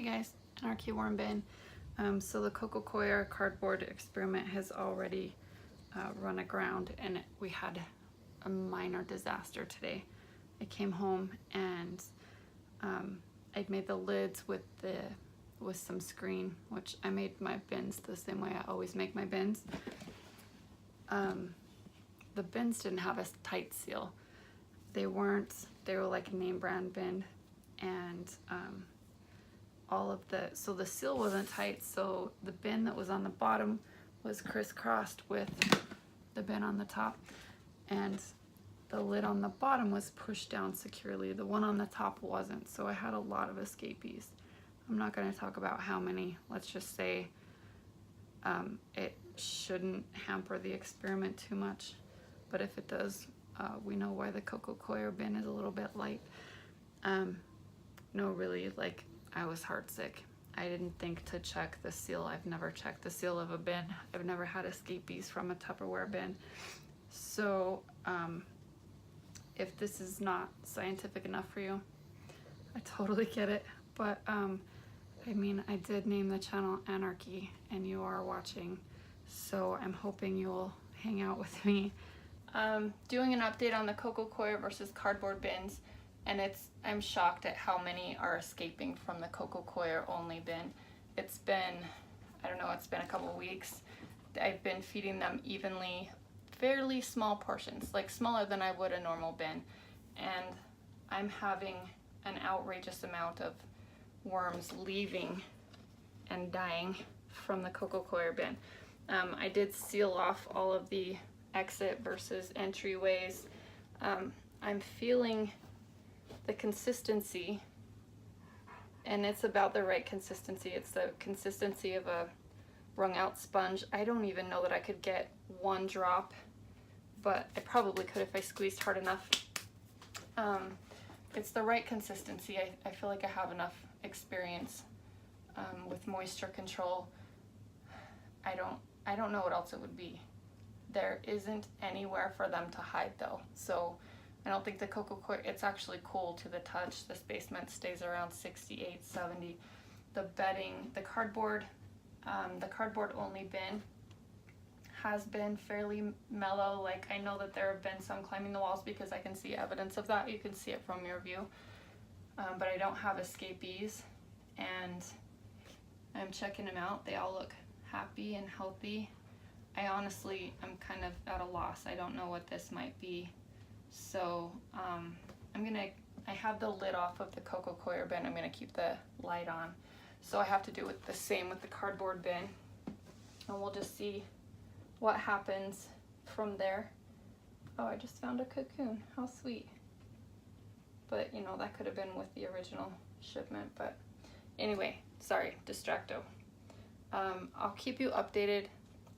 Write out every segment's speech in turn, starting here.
guys, Anarchy Worm Bin. So the Coco Coir cardboard experiment has already run aground, and we had a minor disaster today. I came home and I'd made the lids with some screen, which I made my bins the same way I always make my bins. The bins didn't have a tight seal. They were like a name brand bin, and so the seal wasn't tight, so the bin that was on the bottom was crisscrossed with the bin on the top, and the lid on the bottom was pushed down securely. The one on the top wasn't, so I had a lot of escapees. I'm not going to talk about how many. Let's just say it shouldn't hamper the experiment too much, but if it does, we know why the Coco Coir bin is a little bit light. No, really, like, I was heartsick. I didn't think to check the seal. I've never checked the seal of a bin. I've never had escapees from a Tupperware bin. So if this is not scientific enough for you, I totally get it. But I mean, I did name the channel Anarchy, and you are watching, so I'm hoping you'll hang out with me. Doing an update on the Coco Coir versus cardboard bins, and I'm shocked at how many are escaping from the Coco Coir only bin. It's been, I don't know, it's been a couple weeks. I've been feeding them evenly, fairly small portions, like smaller than I would a normal bin, and I'm having an outrageous amount of worms leaving and dying from the Coco Coir bin. I did seal off all of the exit versus entryways. I'm feeling the consistency, and it's about the right consistency. It's the consistency of a wrung out sponge. I don't even know that I could get one drop, but I probably could if I squeezed hard enough. It's the right consistency. I feel like I have enough experience with moisture control. I don't know what else it would be. There isn't anywhere for them to hide though, so I don't think the Coco Coir, it's actually cool to the touch. This basement stays around 68, 70. The bedding, the cardboard only bin has been fairly mellow. Like, I know that there have been some climbing the walls because I can see evidence of that. You can see it from your view. But I don't have escapees, and I'm checking them out. They all look happy and healthy. I honestly am kind of at a loss. I don't know what this might be. So I have the lid off of the Coco Coir bin. I'm gonna keep the light on. So I have to do the same with the cardboard bin, and we'll just see what happens from there. Oh, I just found a cocoon. How sweet. But you know, that could have been with the original shipment. But anyway, sorry, distracto. I'll keep you updated,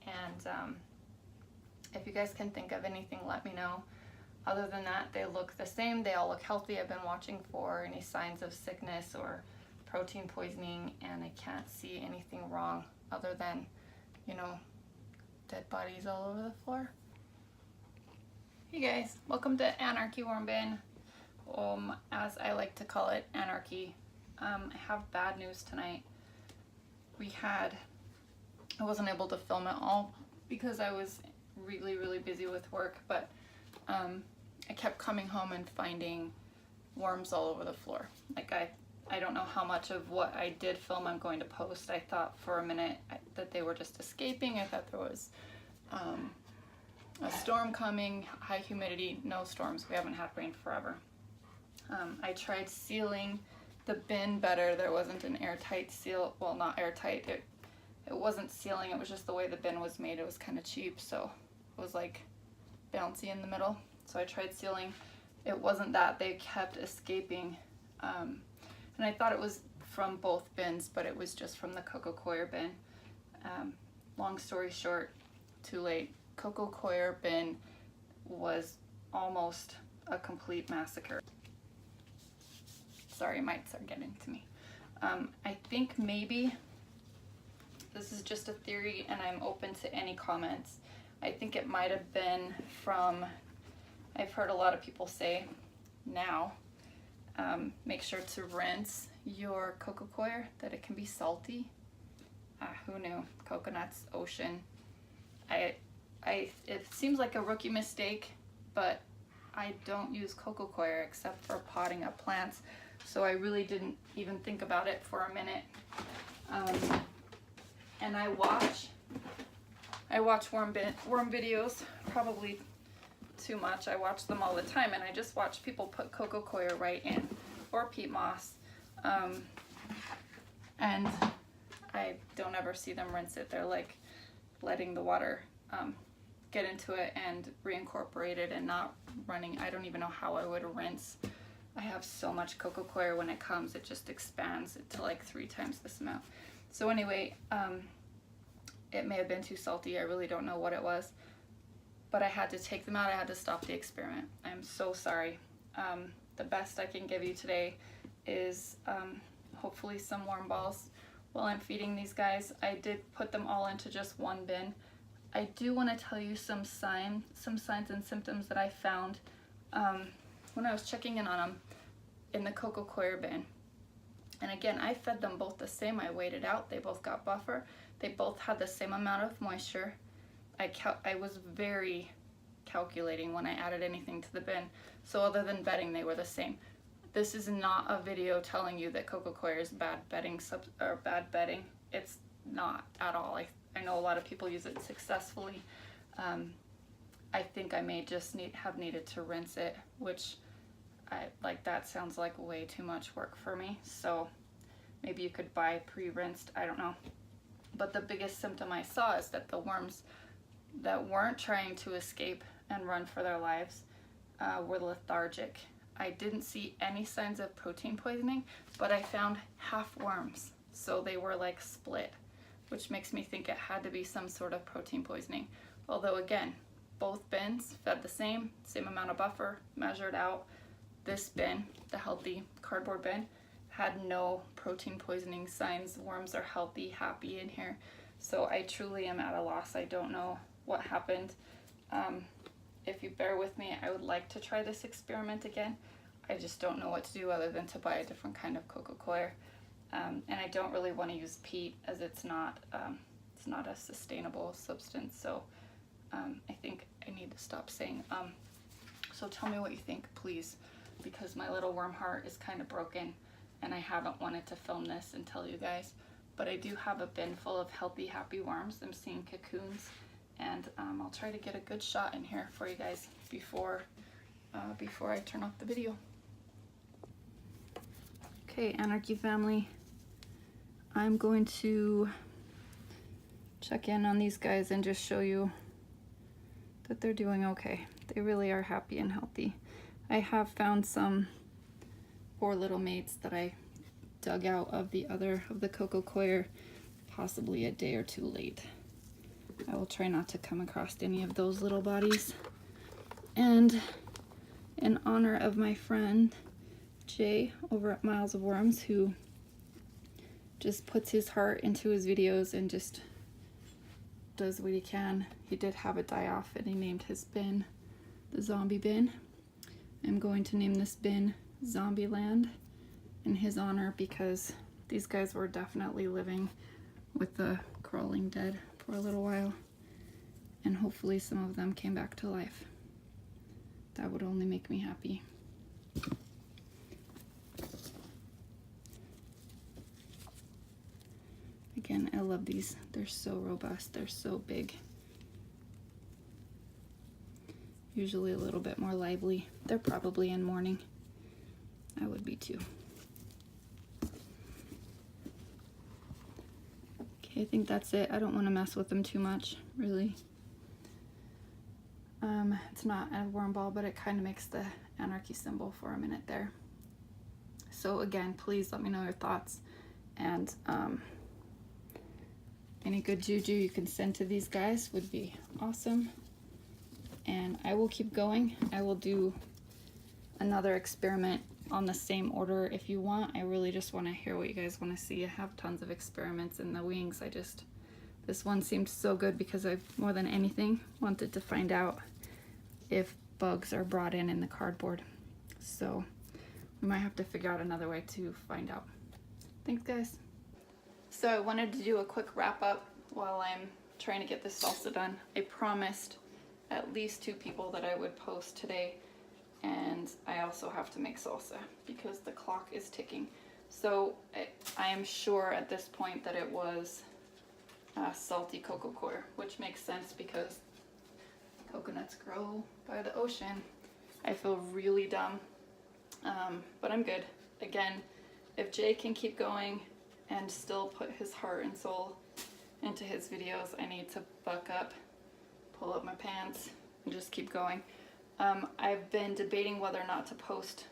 and if you guys can think of anything, let me know. Other than that, they look the same. They all look healthy. I've been watching for any signs of sickness or protein poisoning, and I can't see anything wrong other than, you know, dead bodies all over the floor. Hey guys, welcome to Anarchy Worm Bin, as I like to call it, Anarchy. I have bad news tonight. I wasn't able to film it all because I was really busy with work, but I kept coming home and finding worms all over the floor. Like, I don't know how much of what I did film I'm going to post. I thought for a minute that they were just escaping. I thought there was a storm coming, high humidity. No storms. We haven't had rain forever. I tried sealing the bin better. There wasn't an airtight seal. Well, not airtight. It wasn't sealing. It was just the way the bin was made. It was kind of cheap, so it was like bouncy in the middle. So I tried sealing. It wasn't that. They kept escaping. And I thought it was from both bins, but it was just from the Coco Coir bin. Long story short, too late. Coco Coir bin was almost a complete massacre. Sorry, mites are getting to me. I think maybe this is just a theory, and I'm open to any comments. I think it might have been from, I've heard a lot of people say now, make sure to rinse your Coco Coir that it can be salty. Who knew? Coconuts, ocean. It seems like a rookie mistake, but I don't use Coco Coir except for potting up plants, so I really didn't even think about it for a minute. And I watch worm videos, probably too much. I watch them all the time, and I just watch people put Coco Coir right in, or peat moss, and I don't ever see them rinse it. They're like letting the water get into it and reincorporate it and not running. I don't even know how I would rinse. I have so much Coco Coir when it comes, it just expands it to like 3 times this amount. So anyway, it may have been too salty. I really don't know what it was, but I had to take them out. I had to stop the experiment. I'm so sorry. The best I can give you today is hopefully some worm balls while I'm feeding these guys. I did put them all into just one bin. I do want to tell you some signs and symptoms that I found when I was checking in on them in the Coco Coir bin. And again, I fed them both the same. I weighed it out. They both got buffer. They both had the same amount of moisture. I was very calculating when I added anything to the bin. So other than bedding, they were the same. This is not a video telling you that Coco Coir is bad bedding. It's not at all. I know a lot of people use it successfully. I think I may just have needed to rinse it, which that sounds like way too much work for me. So maybe you could buy pre-rinsed, I don't know. But the biggest symptom I saw is that the worms that weren't trying to escape and run for their lives were lethargic. I didn't see any signs of protein poisoning, but I found half worms. So they were like split, which makes me think it had to be some sort of protein poisoning. Although again, both bins fed the same amount of buffer, measured out. This bin, the healthy cardboard bin, had no protein poisoning signs. Worms are healthy, happy in here. So I truly am at a loss. I don't know what happened. If you bear with me, I would like to try this experiment again. I just don't know what to do other than to buy a different kind of Coco Coir. And I don't really want to use peat, as it's not a sustainable substance. So I think I need to stop saying. So tell me what you think, please, because my little worm heart is kind of broken, and I haven't wanted to film this and tell you guys. But I do have a bin full of healthy, happy worms. I'm seeing cocoons, and I'll try to get a good shot in here for you guys before I turn off the video. Okay, Anarchy family, I'm going to check in on these guys and just show you that they're doing okay. They really are happy and healthy. I have found some poor little mates that I dug out of the Coco Coir, possibly a day or 2 late. I will try not to come across any of those little bodies. And in honor of my friend Jay over at Miles of Worms, who just puts his heart into his videos and just does what he can. He did have it die off, and he named his bin the Zombie Bin. I'm going to name this bin Zombieland in his honor, because these guys were definitely living with the crawling dead for a little while, and hopefully some of them came back to life. That would only make me happy. Again, I love these. They're so robust. They're so big. Usually a little bit more lively. They're probably in mourning. I would be too. Okay, I think that's it. I don't want to mess with them too much, really. It's not a worm ball, but it kind of makes the anarchy symbol for a minute there. So again, please let me know your thoughts, and any good juju you can send to these guys would be awesome. And I will keep going. I will do another experiment on the same order if you want. I really just want to hear what you guys want to see. I have tons of experiments in the wings. This one seemed so good because I, more than anything, wanted to find out if bugs are brought in the cardboard. So we might have to figure out another way to find out. Thanks, guys. So I wanted to do a quick wrap up while I'm trying to get this salsa done. I promised at least 2 people that I would post today, and I also have to make salsa because the clock is ticking. So I am sure at this point that it was salty coco coir, which makes sense because coconuts grow by the ocean. I feel really dumb, but I'm good. Again, if Jay can keep going and still put his heart and soul into his videos, I need to buck up, pull up my pants, and just keep going. I've been debating whether or not to post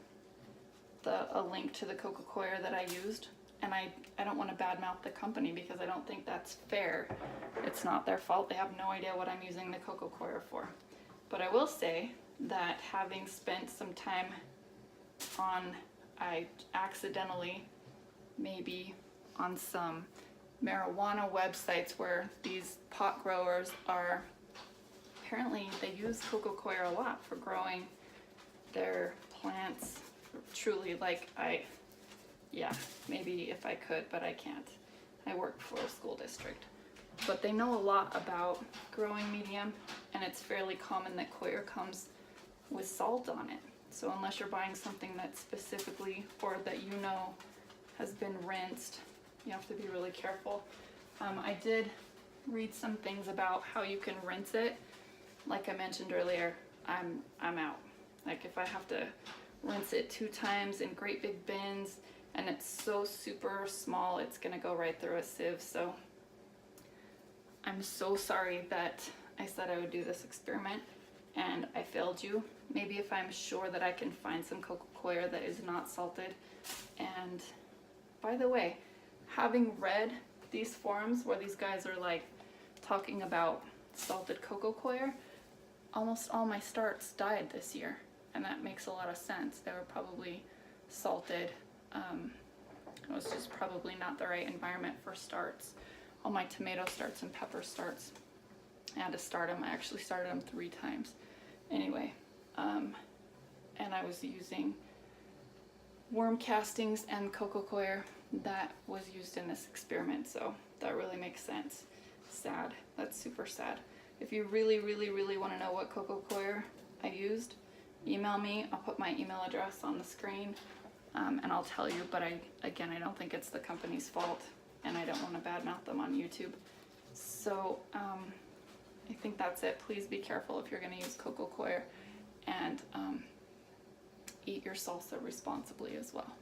a link to the coco coir that I used, and I don't want to badmouth the company because I don't think that's fair. It's not their fault. They have no idea what I'm using the coco coir for. But I will say that having spent some time I accidentally maybe on some marijuana websites where these pot growers are, apparently they use coco coir a lot for growing their plants. Truly, like yeah, maybe if I could, but I can't. I work for a school district. But they know a lot about growing medium, and it's fairly common that coir comes with salt on it. So unless you're buying something that specifically, or that you know has been rinsed, you have to be really careful. I did read some things about how you can rinse it. Like I mentioned earlier, I'm out. Like if I have to rinse it 2 times in great big bins, and it's so super small, it's gonna go right through a sieve. So I'm so sorry that I said I would do this experiment and I failed you. Maybe if I'm sure that I can find some coco coir that is not salted. And by the way, having read these forums where these guys are like talking about salted coco coir, almost all my starts died this year, and that makes a lot of sense. They were probably salted. It was just probably not the right environment for starts. All my tomato starts and pepper starts, I had to start them. I actually started them 3 times. Anyway, and I was using worm castings and coco coir that was used in this experiment, so that really makes sense. Sad. That's super sad. If you really, really, really want to know what coco coir I used, email me. I'll put my email address on the screen, and I'll tell you. But I don't think it's the company's fault, and I don't want to badmouth them on YouTube. So I think that's it. Please be careful if you're going to use coco coir, and eat your salsa responsibly as well.